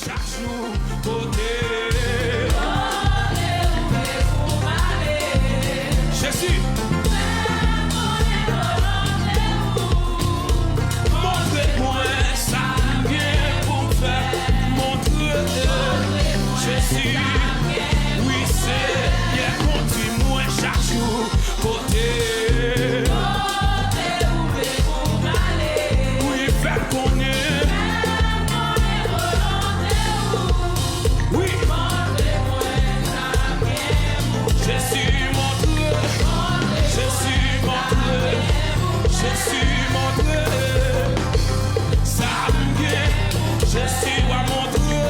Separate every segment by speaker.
Speaker 1: chaque jour, côté. Jésus. Montrez-moi ça bien pour faire. Montrez-moi. Jésus. Oui, c'est bien. Montrez-moi chaque jour, côté. Oui, faire connaître. Oui. Jésus montre, Jésus montre, Jésus montre, ça vient, Jésus va montrer.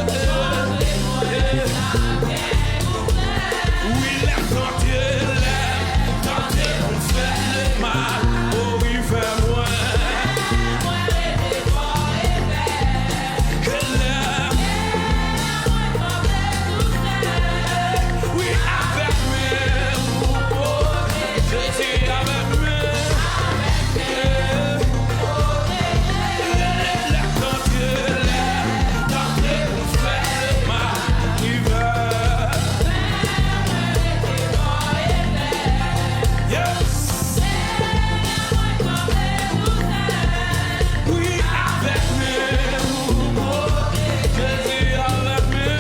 Speaker 1: Oui, les tenter, on fait le mal, oh oui, vers moi. Oui, avec moi, Jésus avec moi. Tenter, on fait le mal, il veut. Yes. Oui, avec moi, Jésus avec moi.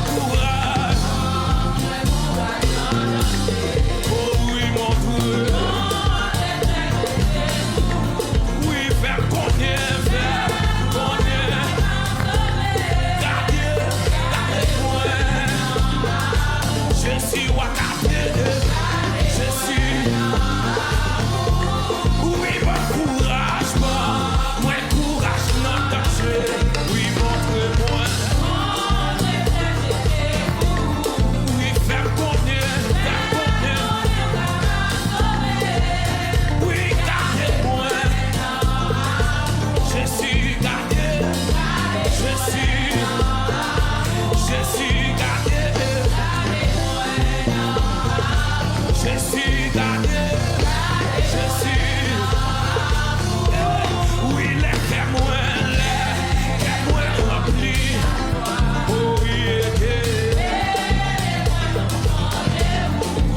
Speaker 1: Courage. Oh oui, mon Dieu. Oui, faire connaître, gardez-moi. Je suis Wakapé, je suis. Oui, mon courage, moi courage, non danger. Oui, montre-moi. Oui, faire connaître. Oui, gardez-moi. Je suis gardé. Je suis gardé. Je suis gardé. Je suis. Oui, les témoins remplis. Oh oui,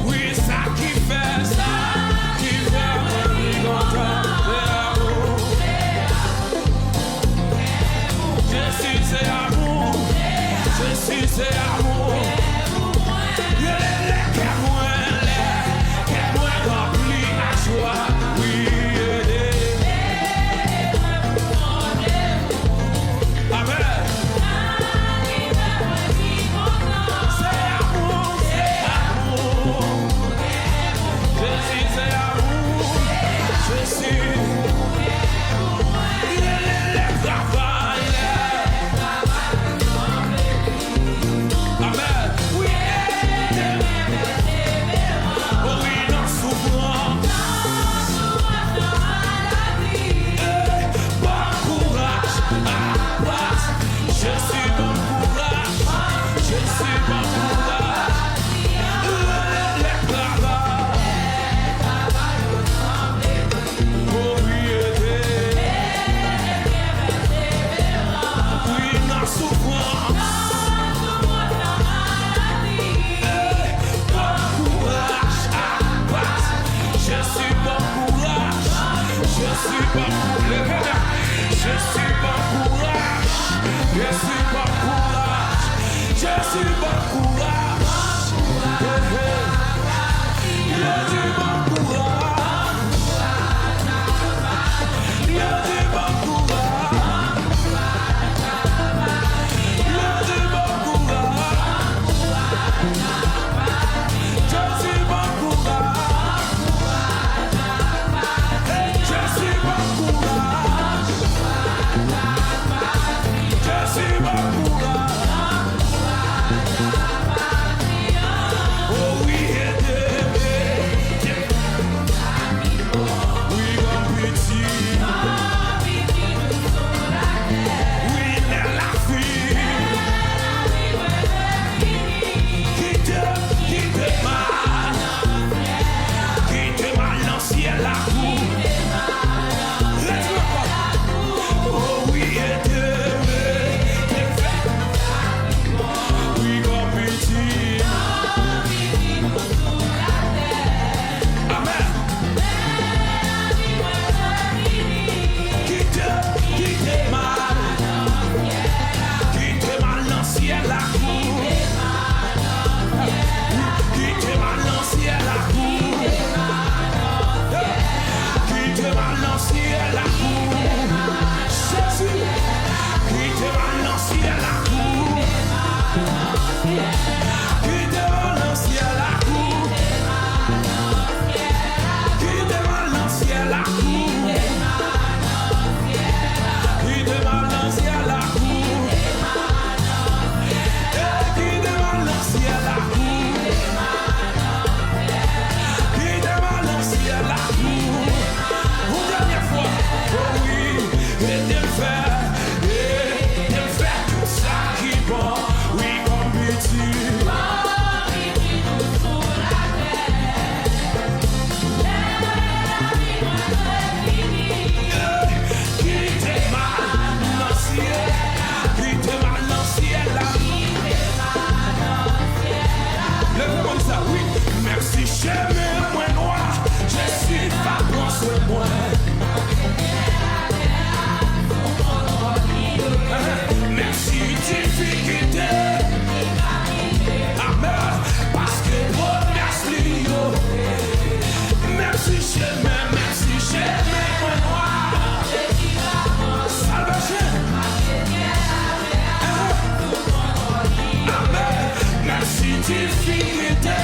Speaker 1: oui, ça qui fait me content. Je suis c'est amour. Je suis c'est amour. Les témoins remplis à joie. Oui, amen. C'est amour. Je suis c'est amour. Je suis les travail. Amen. Oui. Oh oui, non souffrant. Bon courage. Je suis bon courage. Je suis bon courage. Les travail. Oh oui, oui, non souffrant. Bon courage. Je suis bon courage. Je suis bon courage. Je suis bon courage. Je suis bon courage. Je suis bon courage. Je suis bon courage. Je suis bon courage. Je suis bon courage. te mal dans le ciel la cour. Jésus, qui te mal dans le ciel la cour. Qui te mal dans le ciel la cour. Qui te mal dans le ciel la cour. Qui te mal dans le ciel la cour. Qui te mal dans le ciel la cour. Qui te mal dans le ciel la cour. Une dernière fois, oh oui, et de faire tout ça qui bon, oui, comme tu. Merci, j'aime moins noir, je suis pas bon sur moi. Merci, difficulté. Amen, parce que moi, merci, merci, j'aime moins noir. Salvation. Amen, merci, difficulté.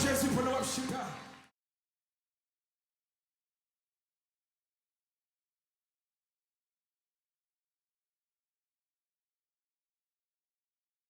Speaker 2: Jésus pour nous.